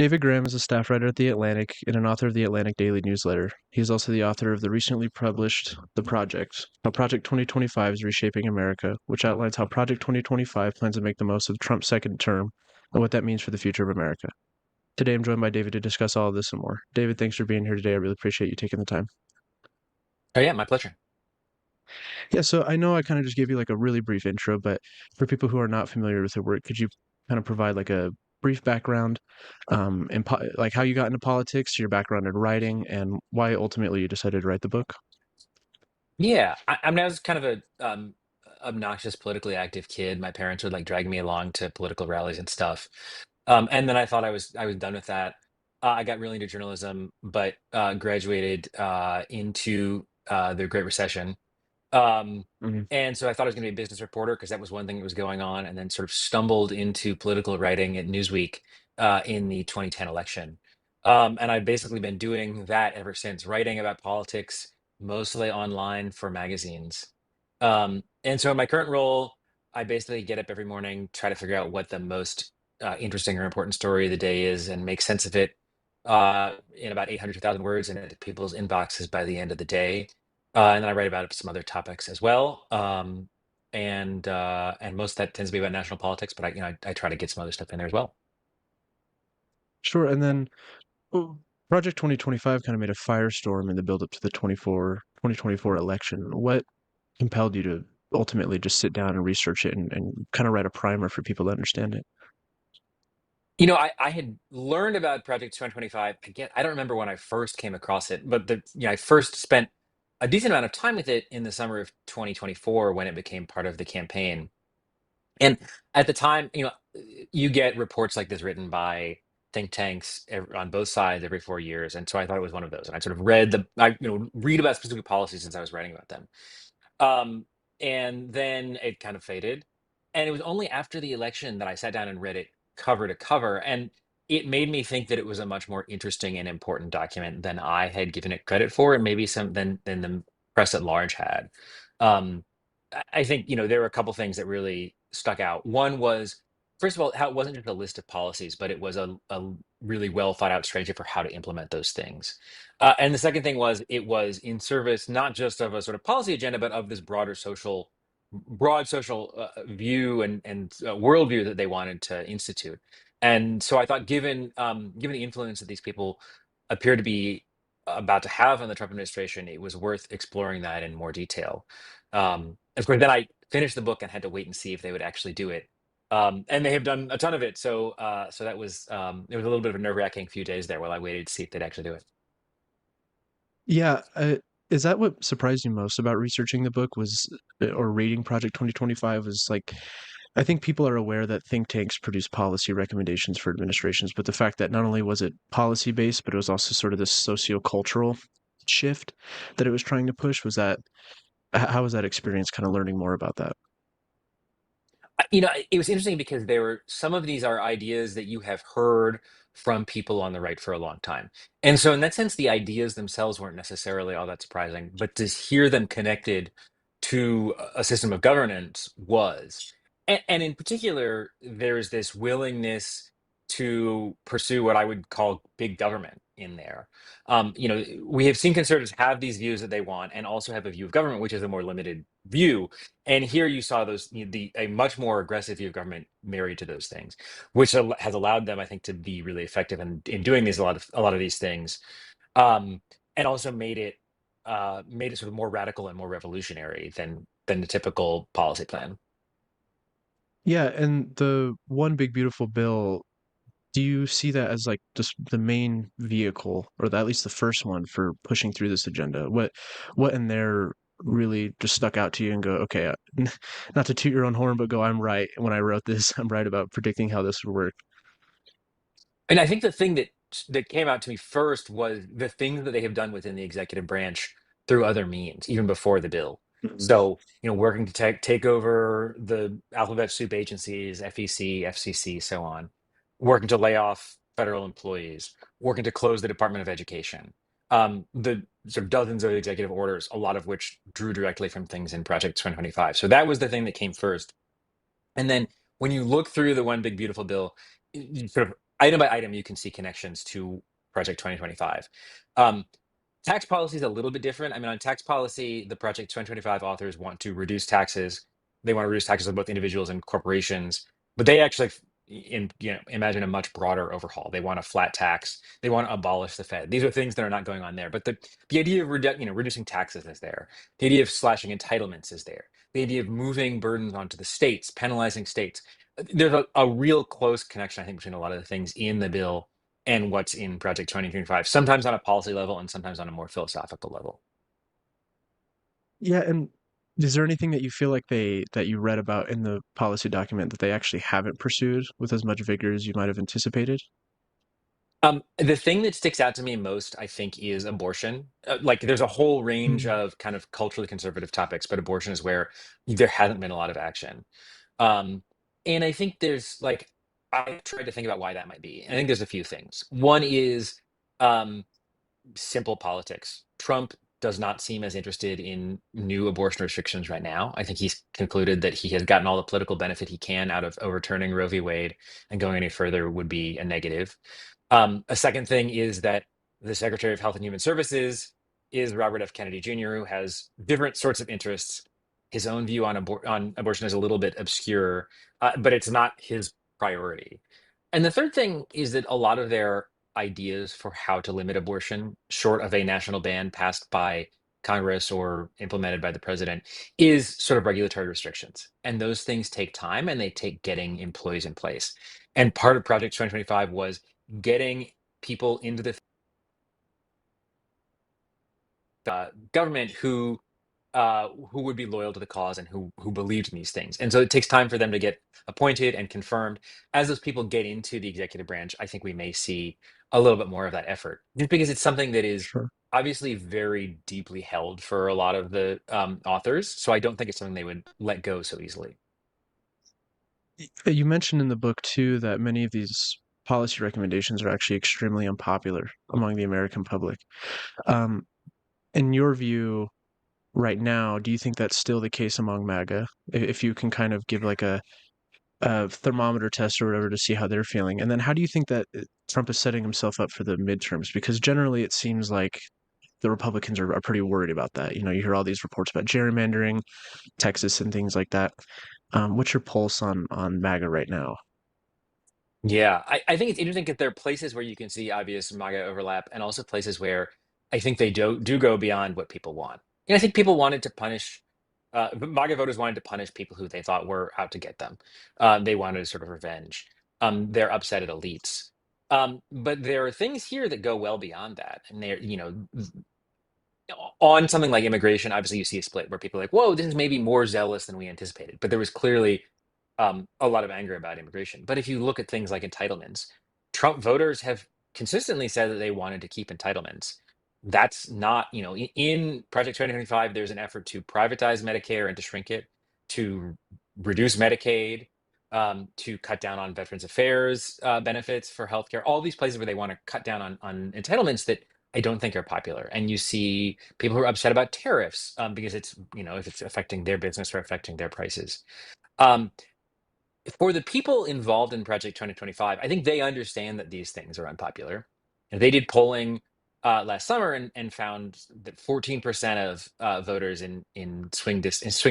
David Graham is a staff writer at The Atlantic and an author of the Atlantic Daily newsletter. He is also the author of the recently published The Project, How Project 2025 is Reshaping America, which outlines how Project 2025 plans to make the most of Trump's second term and what that means for the future of America. Today, I'm joined by David to discuss all of this and more. David, thanks for being here today. I really appreciate you taking the time. Oh yeah, my pleasure. Yeah, so I know I kind of just gave you like a really brief intro, but for people who are not familiar with your work, could you kind of provide like a brief background, like how you got into politics, your background in writing, and why ultimately you decided to write the book? Yeah, I mean, I was kind of a obnoxious, politically active kid. My parents would like drag me along to political rallies and stuff. And then I thought I was done with that. I got really into journalism, but graduated into the Great Recession. Um, Mhm. and so I thought I was going to be a business reporter because that was one thing that was going on, and then sort of stumbled into political writing at Newsweek in the 2010 election. And I've basically been doing that ever since, writing about politics, mostly online for magazines. And so in my current role, I basically get up every morning, try to figure out what the most interesting or important story of the day is, and make sense of it in about 800,000 words and into people's inboxes by the end of the day. And then I write about some other topics as well. And most of that tends to be about national politics, but I try to get some other stuff in there as well. Sure. And then Project 2025 kind of made a firestorm in the build up to the 2024 election. What compelled you to ultimately just sit down and research it and kind of write a primer for people to understand it? I had learned about Project 2025. Again, I don't remember when I first came across it, but I first spent a decent amount of time with it in the summer of 2024 when it became part of the campaign. And at the time, you get reports like this written by think tanks on both sides every 4 years, and so I thought it was one of those. And I sort of read about specific policies since I was writing about them. Um, and then it kind of faded. And it was only after the election that I sat down and read it cover to cover. And it made me think that it was a much more interesting and important document than I had given it credit for, and maybe some than the press at large had. I think, there were a couple things that really stuck out. One was, first of all, how it wasn't just a list of policies, but it was a really well thought out strategy for how to implement those things. And the second thing was it was in service not just of a sort of policy agenda, but of this broad social view and worldview that they wanted to institute. And so I thought, given the influence that these people appear to be about to have on the Trump administration, it was worth exploring that in more detail. Of course, then I finished the book and had to wait and see if they would actually do it. And they have done a ton of it. So that was it was a little bit of a nerve-wracking few days there while I waited to see if they'd actually do it. Yeah, is that what surprised you most about researching the book was, or reading Project 2025 was like, I think people are aware that think tanks produce policy recommendations for administrations, but the fact that not only was it policy based, but it was also sort of this socio-cultural shift that it was trying to push was that, how was that experience kind of learning more about that? It was interesting because there were some of these are ideas that you have heard from people on the right for a long time. And so in that sense, the ideas themselves weren't necessarily all that surprising, but to hear them connected to a system of governance was. And in particular, there's this willingness to pursue what I would call big government in there. We have seen conservatives have these views that they want and also have a view of government, which is a more limited view, and here you saw a much more aggressive view of government married to those things, which has allowed them, I think, to be really effective in doing a lot of these things, um, and also made it sort of more radical and more revolutionary than the typical policy plan. Yeah, and the one big beautiful bill, do you see that as like just the main vehicle, or at least the first one for pushing through this agenda? What in there really just stuck out to you and go, okay, not to toot your own horn, but go, I'm right. When I wrote this, I'm right about predicting how this would work. And I think the thing that came out to me first was the things that they have done within the executive branch through other means, even before the bill. Mhm. So, working to take over the alphabet soup agencies, FEC, FCC, so on, working to lay off federal employees, working to close the Department of Education. The sort of dozens of executive orders, a lot of which drew directly from things in Project 2025. So that was the thing that came first. And then when you look through the one big beautiful bill, sort of item by item, you can see connections to Project 2025. Um, Tax policy is a little bit different. I mean, on tax policy, the Project 2025 authors want to reduce taxes. They want to reduce taxes on both individuals and corporations, but they actually, imagine a much broader overhaul. They want a flat tax. They want to abolish the Fed. These are things that are not going on there. But the idea of reducing taxes is there. The idea of slashing entitlements is there. The idea of moving burdens onto the states, penalizing states. There's a real close connection, I think, between a lot of the things in the bill and what's in Project 2025, sometimes on a policy level and sometimes on a more philosophical level. Yeah, and is there anything that you feel like that you read about in the policy document that they actually haven't pursued with as much vigor as you might have anticipated? The thing that sticks out to me most, I think, is abortion. Like, there's a whole range Mm, of kind of culturally conservative topics, but abortion is where there hasn't been a lot of action. Um, and I think there's like, I tried to think about why that might be. I think there's a few things. One is, um, simple politics. Trump does not seem as interested in new abortion restrictions right now. I think he's concluded that he has gotten all the political benefit he can out of overturning Roe v. Wade, and going any further would be a negative. A second thing is that the Secretary of Health and Human Services is Robert F. Kennedy Jr., who has different sorts of interests. His own view on, on abortion is a little bit obscure, but it's not his priority. And the third thing is that a lot of their ideas for how to limit abortion, short of a national ban passed by Congress or implemented by the president, is sort of regulatory restrictions. And those things take time and they take getting employees in place. And part of Project 2025 was getting people into the government who would be loyal to the cause and who believed in these things. And so it takes time for them to get appointed and confirmed. As those people get into the executive branch, I think we may see a little bit more of that effort, just because it's something that is sure. obviously very deeply held for a lot of the authors. So I don't think it's something they would let go so easily. You mentioned in the book too that many of these policy recommendations are actually extremely unpopular among the American public. Um, in your view, right now, do you think that's still the case among MAGA? If you can kind of give like a thermometer test or whatever to see how they're feeling, and then how do you think that Trump is setting himself up for the midterms? Because generally, it seems like the Republicans are pretty worried about that. You know, you hear all these reports about gerrymandering, Texas, and things like that. What's your pulse on MAGA right now? Yeah, I think it's interesting because there are places where you can see obvious MAGA overlap, and also places where I think they do go beyond what people want. And I think people wanted to punish, MAGA voters wanted to punish people who they thought were out to get them. They wanted sort of revenge. They're upset at elites. But there are things here that go well beyond that, and they're, on something like immigration, obviously you see a split where people are like, whoa, this is maybe more zealous than we anticipated. But there was clearly a lot of anger about immigration. But if you look at things like entitlements, Trump voters have consistently said that they wanted to keep entitlements. That's not, in Project 2025, there's an effort to privatize Medicare and to shrink it, to reduce Medicaid, to cut down on Veterans Affairs benefits for healthcare, all these places where they want to cut down on entitlements that I don't think are popular. And you see people who are upset about tariffs because it's, if it's affecting their business or affecting their prices. Um, for the people involved in Project 2025, I think they understand that these things are unpopular. And they did polling last summer and found that 14% of voters in swing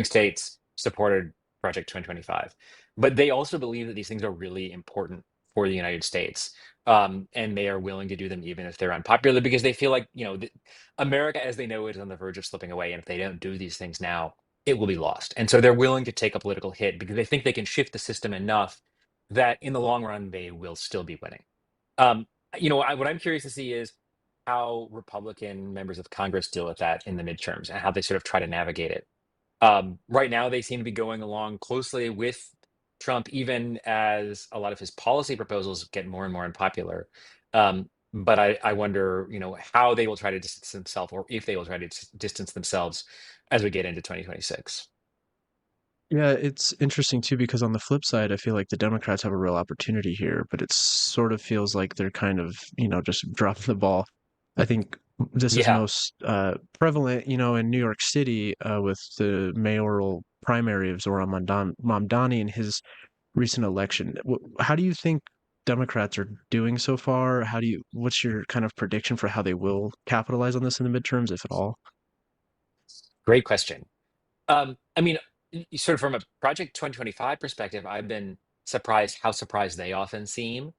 states supported Project 2025. But they also believe that these things are really important for the United States. And they are willing to do them even if they're unpopular, because they feel like, America as they know it is on the verge of slipping away. And if they don't do these things now, it will be lost. And so they're willing to take a political hit because they think they can shift the system enough that in the long run, they will still be winning. Um, what I'm curious to see is how Republican members of Congress deal with that in the midterms and how they sort of try to navigate it. Right now, they seem to be going along closely with Trump, even as a lot of his policy proposals get more and more unpopular. But I wonder, how they will try to distance themselves, or if they will try to distance themselves as we get into 2026. Yeah, it's interesting too because on the flip side, I feel like the Democrats have a real opportunity here, but it sort of feels like they're kind of, just dropping the ball. I think this is Yeah. most prevalent, in New York City with the mayoral primary of Zohran Mamdani in his recent election. How do you think? Democrats are doing so far? What's your kind of prediction for how they will capitalize on this in the midterms, if at all? Great question. I mean, sort of from a Project 2025 perspective, I've been surprised how surprised they often seem.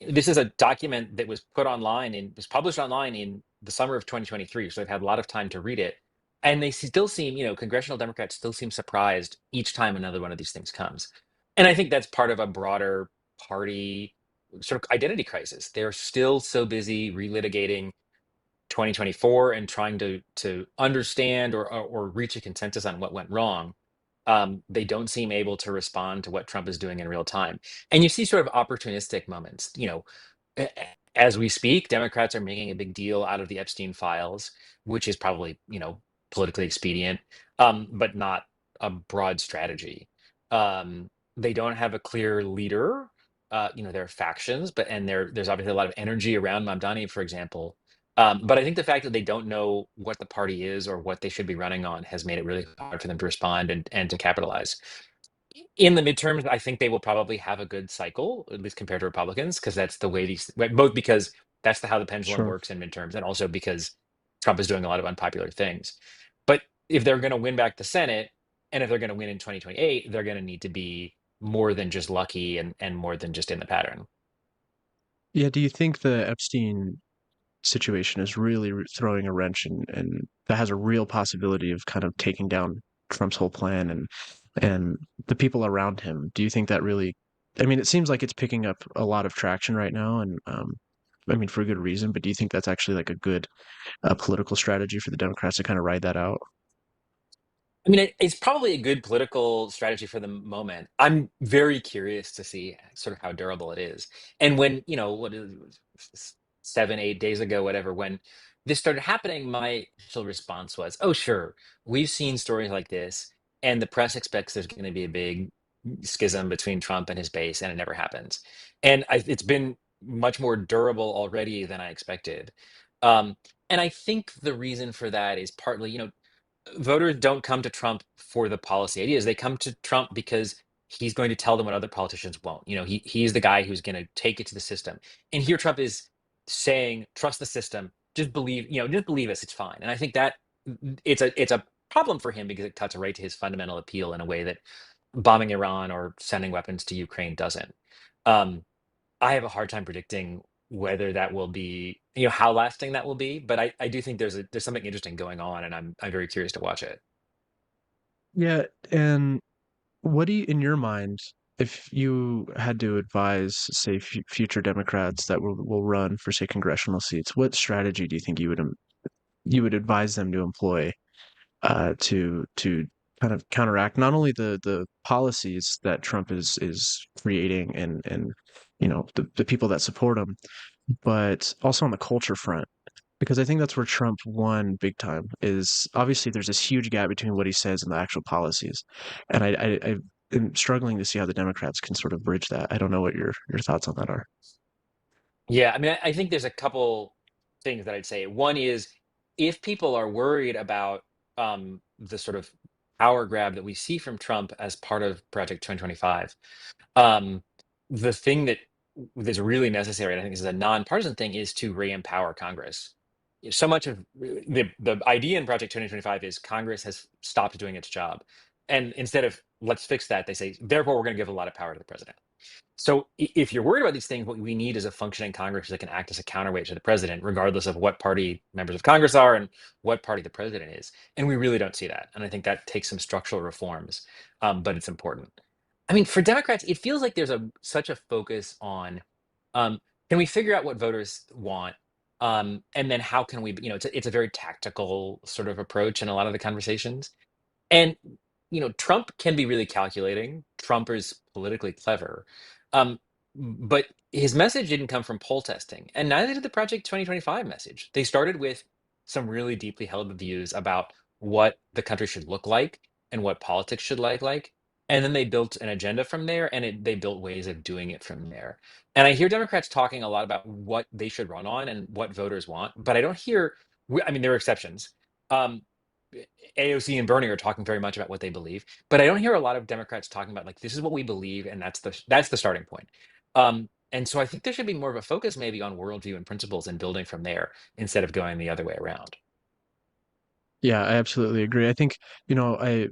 This is a document that was put online and was published online in the summer of 2023, so they've had a lot of time to read it. And they still seem, congressional Democrats still seem surprised each time another one of these things comes. And I think that's part of a broader party sort of identity crisis. They're still so busy relitigating 2024 and trying to understand or reach a consensus on what went wrong. They don't seem able to respond to what Trump is doing in real time. And you see sort of opportunistic moments. As we speak, Democrats are making a big deal out of the Epstein files, which is probably, politically expedient, but not a broad strategy. They don't have a clear leader. There are factions, there's obviously a lot of energy around Mamdani, for example. But I think the fact that they don't know what the party is or what they should be running on has made it really hard for them to respond and to capitalize. In the midterms, I think they will probably have a good cycle, at least compared to Republicans, because that's the way both because that's how the pendulum Sure. works in midterms, and also because Trump is doing a lot of unpopular things. But if they're going to win back the Senate, and if they're going to win in 2028, they're going to need to be more than just lucky and more than just in the pattern. Yeah, do you think the Epstein situation is really throwing a wrench and that has a real possibility of kind of taking down Trump's whole plan and the people around him? Do you think that really, I mean, it seems like it's picking up a lot of traction right now, and I mean, for good reason, but do you think that's actually like a good political strategy for the Democrats to kind of ride that out? I mean, it's probably a good political strategy for the moment. I'm very curious to see sort of how durable it is. And when, what is it, 7, 8 days ago, whatever, when this started happening, my initial response was, oh, sure, we've seen stories like this, and the press expects there's going to be a big schism between Trump and his base, and it never happens. And it's been much more durable already than I expected. Um, and I think the reason for that is partly, voters don't come to Trump for the policy ideas. They come to Trump because he's going to tell them what other politicians won't. He's the guy who's going to take it to the system. And here Trump is saying, trust the system, just believe us, it's fine. And I think that it's a problem for him because it cuts right to his fundamental appeal in a way that bombing Iran or sending weapons to Ukraine doesn't. Um, I have a hard time predicting whether that will be, how lasting that will be. But I do think there's something interesting going on, and I'm very curious to watch it. Yeah, and what do you, in your mind, if you had to advise, say, future Democrats that will run for, say, congressional seats, what strategy do you think you would advise them to employ to kind of counteract not only the policies that Trump is creating and the people that support him, but also on the culture front? Because I think that's where Trump won big time. Is obviously there's this huge gap between what he says and the actual policies, and I am struggling to see how the Democrats can sort of bridge that. I don't know what your thoughts on that are. Yeah, I mean, I think there's a couple things that I'd say. One is if people are worried about the sort of power grab that we see from Trump as part of Project 2025, um, the thing that's really necessary, and I think this is a nonpartisan thing, is to re-empower Congress. So much of the idea in Project 2025 is Congress has stopped doing its job, and instead of let's fix that, they say therefore we're going to give a lot of power to the president. So if you're worried about these things, what we need is a functioning Congress that can act as a counterweight to the president, regardless of what party members of Congress are and what party the president is. And we really don't see that. And I think that takes some structural reforms, but it's important. I mean, for Democrats, it feels like there's such a focus on um, can we figure out what voters want, and then how can we? It's a very tactical sort of approach in a lot of the conversations. And Trump can be really calculating. Trump is politically clever. But his message didn't come from poll testing, and neither did the Project 2025 message. They started with some really deeply held views about what the country should look like and what politics should like. And then they built an agenda from there, and they built ways of doing it from there. And I hear Democrats talking a lot about what they should run on and what voters want, but I don't hear. I mean, there are exceptions. Um, AOC and Bernie are talking very much about what they believe, but I don't hear a lot of Democrats talking about like this is what we believe, and that's the starting point. And so I think there should be more of a focus maybe on worldview and principles and building from there instead of going the other way around. Yeah, I absolutely agree. I think, a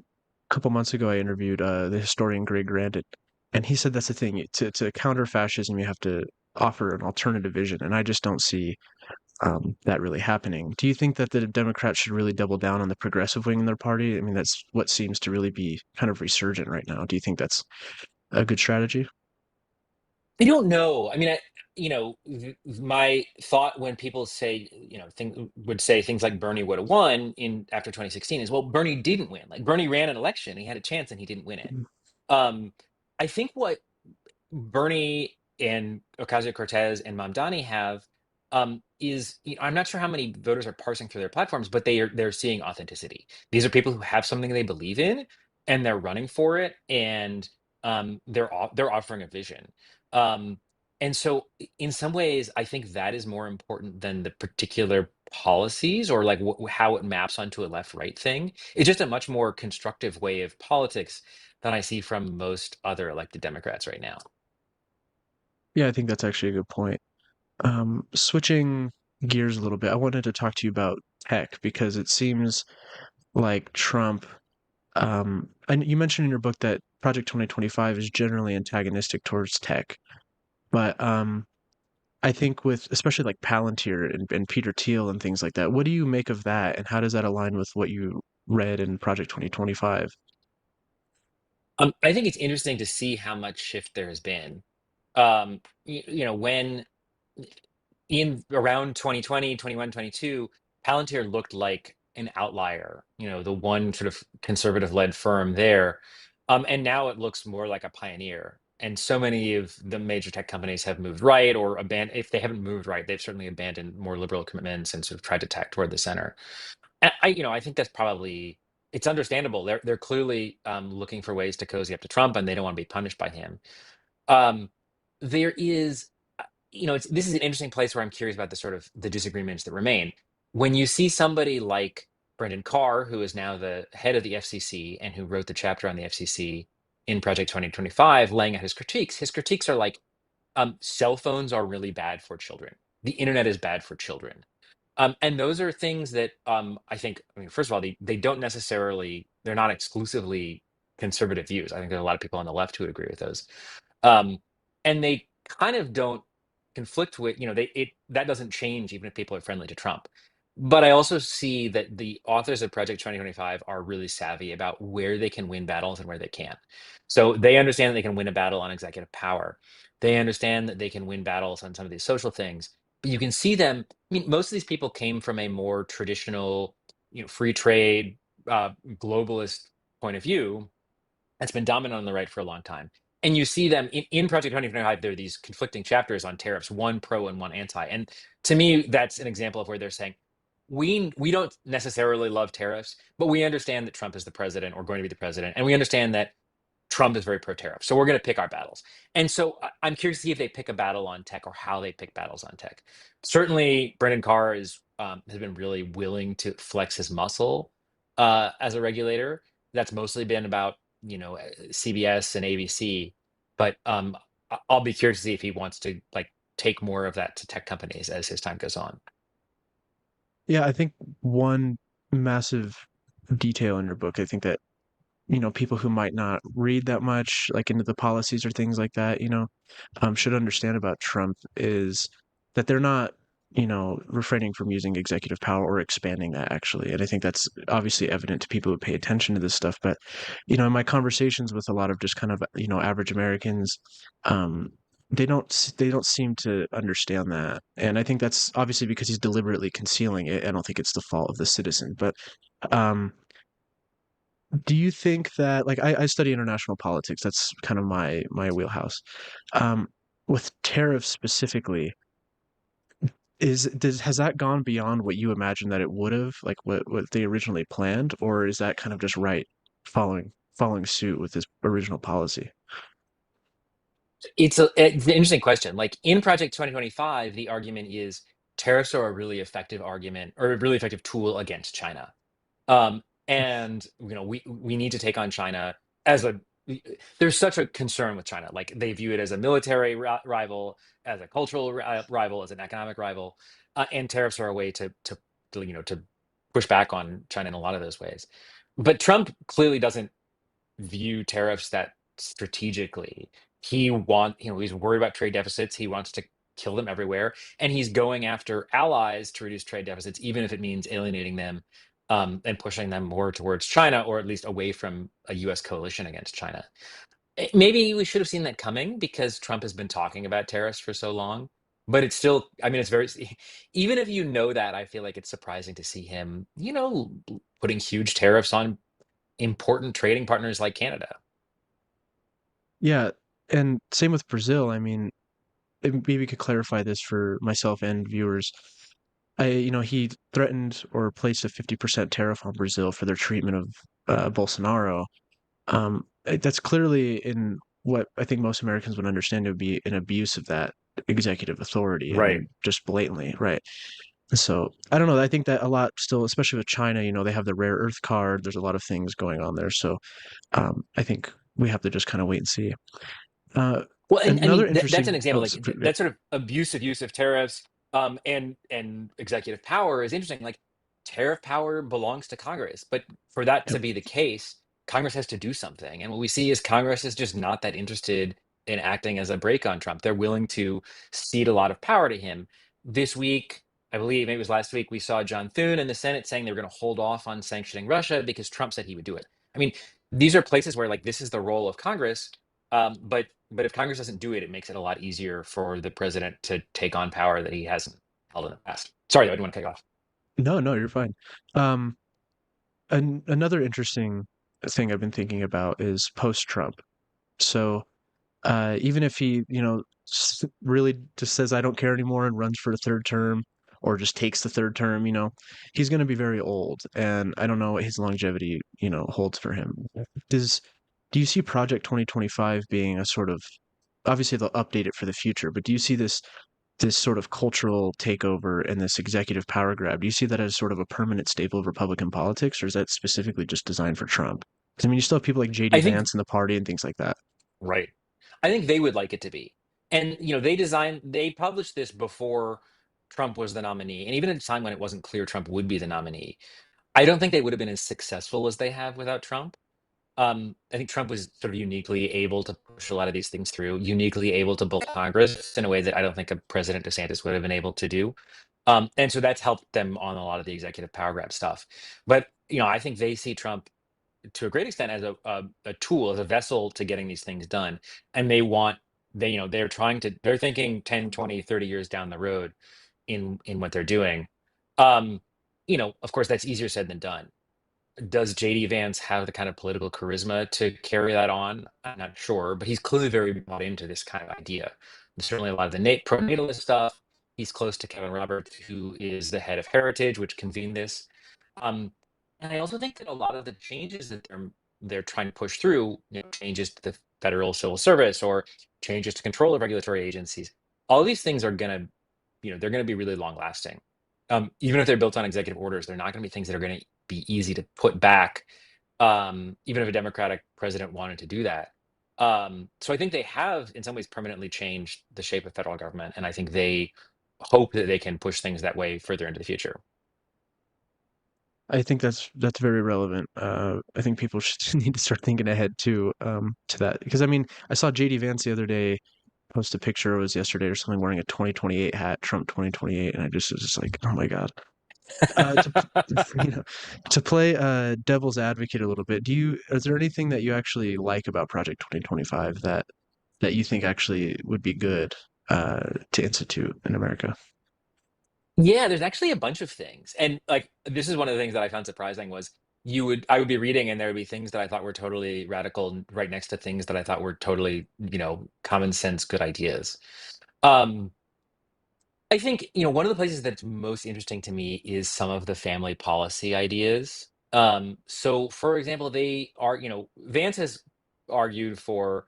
couple months ago I interviewed the historian Greg Grandin, and he said that's the thing. To counter fascism, you have to offer an alternative vision, and I just don't see that really happening. Do you think that the Democrats should really double down on the progressive wing in their party? I mean, that's what seems to really be kind of resurgent right now. Do you think that's a good strategy? I don't know. I mean, my thought when people say, would say things like Bernie would have won in after 2016 is, well, Bernie didn't win. Like Bernie ran an election, he had a chance and he didn't win it. Mm. Um, I think what Bernie and Ocasio-Cortez and Mamdani have is I'm not sure how many voters are parsing through their platforms, but they're seeing authenticity. These are people who have something they believe in, and they're running for it, and they're offering a vision. Um, and so, in some ways, I think that is more important than the particular policies or like how it maps onto a left-right thing. It's just a much more constructive way of politics than I see from most other elected Democrats right now. Yeah, I think that's actually a good point. Switching gears a little bit, I wanted to talk to you about tech because it seems like Trump. And you mentioned in your book that Project 2025 is generally antagonistic towards tech, but I think with especially like Palantir and Peter Thiel and things like that, what do you make of that, and how does that align with what you read in Project 2025? I think it's interesting to see how much shift there has been. When in around 2020, 21, 22, Palantir looked like an outlier, the one sort of conservative led firm there. And now it looks more like a pioneer. And so many of the major tech companies have moved right or abandoned, if they haven't moved right, they've certainly abandoned more liberal commitments and sort of tried to tack toward the center. And I think that's probably it's understandable. They're clearly looking for ways to cozy up to Trump, and they don't want to be punished by him. Um, there is, this is an interesting place where I'm curious about the sort of the disagreements that remain. When you see somebody like Brendan Carr, who is now the head of the FCC and who wrote the chapter on the FCC in Project 2025, laying out his critiques are like, cell phones are really bad for children. The internet is bad for children. And those are things that I think, I mean, first of all, they don't necessarily, they're not exclusively conservative views. I think there's a lot of people on the left who would agree with those. Um, and they kind of don't conflict with, that doesn't change even if people are friendly to Trump. But I also see that the authors of Project 2025 are really savvy about where they can win battles and where they can't. So they understand that they can win a battle on executive power. They understand that they can win battles on some of these social things. But you can see them. I mean, most of these people came from a more traditional, free trade, globalist point of view that's been dominant on the right for a long time. And you see them in Project 2025, there are these conflicting chapters on tariffs, one pro and one anti. And to me, that's an example of where they're saying, we don't necessarily love tariffs, but we understand that Trump is the president or going to be the president. And we understand that Trump is very pro tariff. So we're going to pick our battles. And so I'm curious to see if they pick a battle on tech or how they pick battles on tech. Certainly, Brendan Carr has been really willing to flex his muscle as a regulator. That's mostly been about CBS and ABC. But I'll be curious to see if he wants to like take more of that to tech companies as his time goes on. Yeah, I think one massive detail in your book, I think that people who might not read that much, like into the policies or things like that, should understand about Trump is that they're not, refraining from using executive power or expanding that actually. And I think that's obviously evident to people who pay attention to this stuff. But, in my conversations with a lot of just kind of, average Americans, um, they don't seem to understand that. And I think that's obviously because he's deliberately concealing it. I don't think it's the fault of the citizen, but um do you think that like I study international politics, that's kind of my wheelhouse. Um, with tariffs specifically, has that gone beyond what you imagined that it would have, like what they originally planned, or is that kind of just right following suit with this original policy? It's an interesting question. Like in Project 2025, the argument is tariffs are a really effective argument or a really effective tool against China. And we need to take on China as a there's such a concern with China. Like they view it as a military rival, as a cultural rival, as an economic rival, and tariffs are a way to push back on China in a lot of those ways. But Trump clearly doesn't view tariffs that strategically. He's worried about trade deficits. He wants to kill them everywhere, and he's going after allies to reduce trade deficits, even if it means alienating them, and pushing them more towards China, or at least away from a U.S. coalition against China. Maybe we should have seen that coming because Trump has been talking about tariffs for so long. But it's still, I mean, it's very, even if you know that, I feel like it's surprising to see him, putting huge tariffs on important trading partners like Canada. Yeah, and same with Brazil. I mean, maybe we could clarify this for myself and viewers. He threatened or placed a 50% tariff on Brazil for their treatment of Bolsonaro. That's clearly in what I think most Americans would understand to be an abuse of that executive authority. I Right. mean, just blatantly, right? So I don't know. I think that a lot still, especially with China, they have the rare earth card. There's a lot of things going on there. So I think we have to just kind of wait and see. Uh, Well, and I Another mean that's an interesting. example. Oh, Like yeah, that sort of abusive use of tariffs, and executive power is interesting. Like tariff power belongs to Congress, but for that yep. to be the case, Congress has to do something. And what we see is Congress is just not that interested in acting as a brake on Trump. They're willing to cede a lot of power to him. This week, I believe maybe it was last week, we saw John Thune in the Senate saying they were going to hold off on sanctioning Russia because Trump said he would do it. I mean, these are places where like this is the role of Congress, but if Congress doesn't do it, it makes it a lot easier for the president to take on power that he hasn't held in the past. Sorry, I didn't want to cut you off. No, no, you're fine. Um, Another interesting thing I've been thinking about is post-Trump. So even if he, really just says I don't care anymore and runs for a third term, or just takes the third term, he's going to be very old, and I don't know what his longevity, holds for him. Does do you see Project 2025 being a sort of, obviously they'll update it for the future, but do you see this sort of cultural takeover and this executive power grab? Do you see that as sort of a permanent staple of Republican politics, or is that specifically just designed for Trump? Because I mean, you still have people like J.D. I think Vance in the party and things like that. right. I think they would like it to be. And they published this before Trump was the nominee, and even at a time when it wasn't clear Trump would be the nominee. I don't think they would have been as successful as they have without Trump. I think Trump was sort of uniquely able to push a lot of these things through, uniquely able to build Congress in a way that I don't think a President DeSantis would have been able to do. And so that's helped them on a lot of the executive power grab stuff. But I think they see Trump to a great extent as a tool, as a vessel to getting these things done. And they're thinking 10, 20, 30 years down the road in what they're doing. Um, of course, that's easier said than done. Does JD Vance have the kind of political charisma to carry that on? I'm not sure, but he's clearly very bought into this kind of idea. There's certainly a lot of the pro-natalist stuff. He's close to Kevin Roberts, who is the head of Heritage, which convened this. Um, and I also think that a lot of the changes that they're trying to push through, changes to the federal civil service or changes to control of regulatory agencies, all these things are going to, they're going to be really long lasting. Even if they're built on executive orders, they're not going to be things that are going to be easy to put back, even if a Democratic president wanted to do that. So I think they have, in some ways, permanently changed the shape of federal government, and I think they hope that they can push things that way further into the future. I think that's very relevant. I think people should need to start thinking ahead too, to that, because I mean, I saw JD Vance the other day post a picture, it was yesterday or something, wearing a 2028 hat, Trump 2028, and I just was just like, oh my God. To you know, to play devil's advocate a little bit, is there anything that you actually like about Project 2025 that you think actually would be good to institute in America? Yeah, there's actually a bunch of things. And like this is one of the things that I found surprising was I would be reading and there would be things that I thought were totally radical right next to things that I thought were totally, common sense good ideas. Um I think, one of the places that's most interesting to me is some of the family policy ideas. So for example, Vance has argued for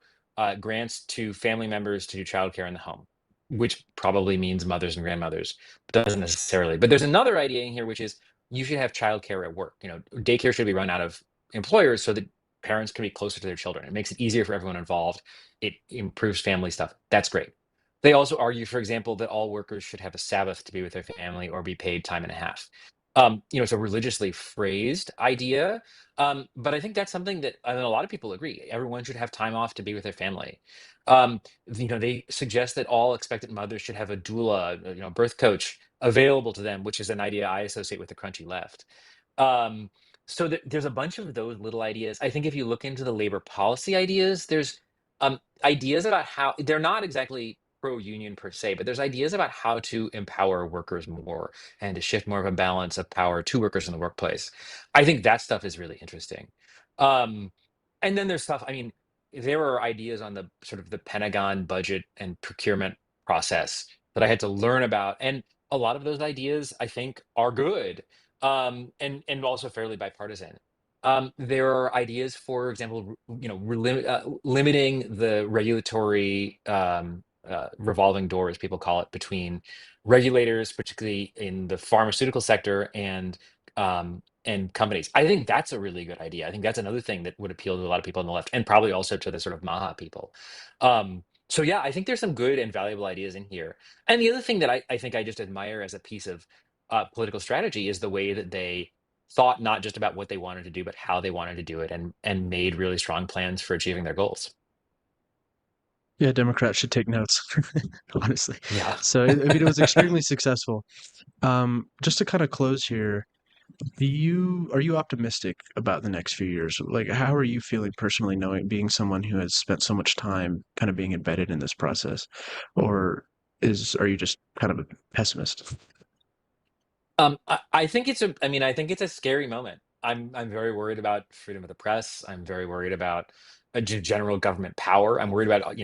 grants to family members to do childcare in the home, which probably means mothers and grandmothers, but doesn't necessarily. But there's another idea in here, which is you should have childcare at work. Daycare should be run out of employers so that parents can be closer to their children. It makes it easier for everyone involved. It improves family stuff. That's great. They also argue, for example, that all workers should have a Sabbath to be with their family or be paid time and a half. It's a religiously phrased idea, but I think that's something that a lot of people agree. Everyone should have time off to be with their family. They suggest that all expectant mothers should have a doula, birth coach available to them, which is an idea I associate with the crunchy left. Um, there's a bunch of those little ideas. I think if you look into the labor policy ideas, there's ideas about how they're not exactly pro-union per se, but there's ideas about how to empower workers more and to shift more of a balance of power to workers in the workplace. I think that stuff is really interesting. Um, and then there's stuff, I mean, there are ideas on the sort of the Pentagon budget and procurement process that I had to learn about. And a lot of those ideas I think are good, and also fairly bipartisan. There are ideas, for example, limiting the regulatory revolving door, as people call it, between regulators, particularly in the pharmaceutical sector, and companies. I think that's a really good idea. I think that's another thing that would appeal to a lot of people on the left, and probably also to the sort of MAHA people. So yeah, I think there's some good and valuable ideas in here. And the other thing that I think I just admire as a piece of political strategy is the way that they thought not just about what they wanted to do, but how they wanted to do it, and made really strong plans for achieving their goals. Yeah, Democrats should take notes, honestly. Yeah. So, I mean, it was extremely successful. Just to kind of close here, are you optimistic about the next few years? Like, how are you feeling personally, knowing being someone who has spent so much time kind of being embedded in this process, or are you just kind of a pessimist? I think I think it's a scary moment. I'm very worried about freedom of the press. I'm very worried about general government power. I'm worried about,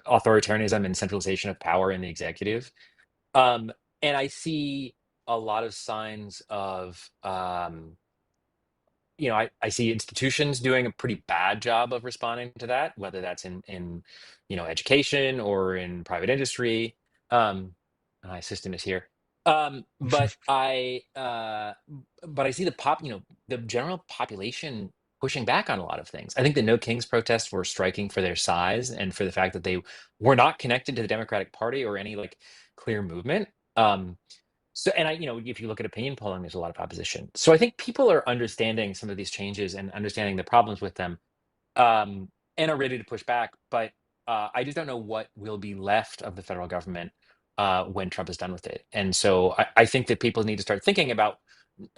authoritarianism and centralization of power in the executive. And I see a lot of signs of, I see institutions doing a pretty bad job of responding to that, whether that's in education or in private industry. My assistant is here. Um, but I, uh, but I see the general population pushing back on a lot of things. I think the No Kings protests were striking for their size and for the fact that they were not connected to the Democratic Party or any like clear movement. Um, if you look at opinion polling, there's a lot of opposition. So I think people are understanding some of these changes and understanding the problems with them, and are ready to push back. But I just don't know what will be left of the federal government when Trump is done with it. And so I think that people need to start thinking about,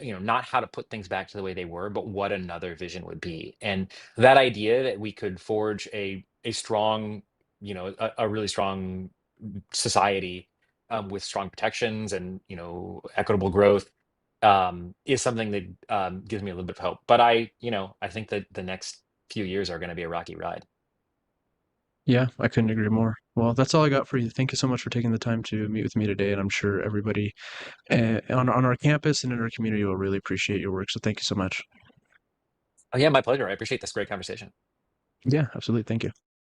not how to put things back to the way they were, but what another vision would be. And that idea that we could forge a strong, a really strong society, with strong protections and equitable growth, is something that gives me a little bit of hope. But I think that the next few years are going to be a rocky ride. Yeah, I couldn't agree more. Well, that's all I got for you. Thank you so much for taking the time to meet with me today, and I'm sure everybody on our campus and in our community will really appreciate your work. So thank you so much. Oh yeah, my pleasure. I appreciate this great conversation. Yeah, absolutely. Thank you.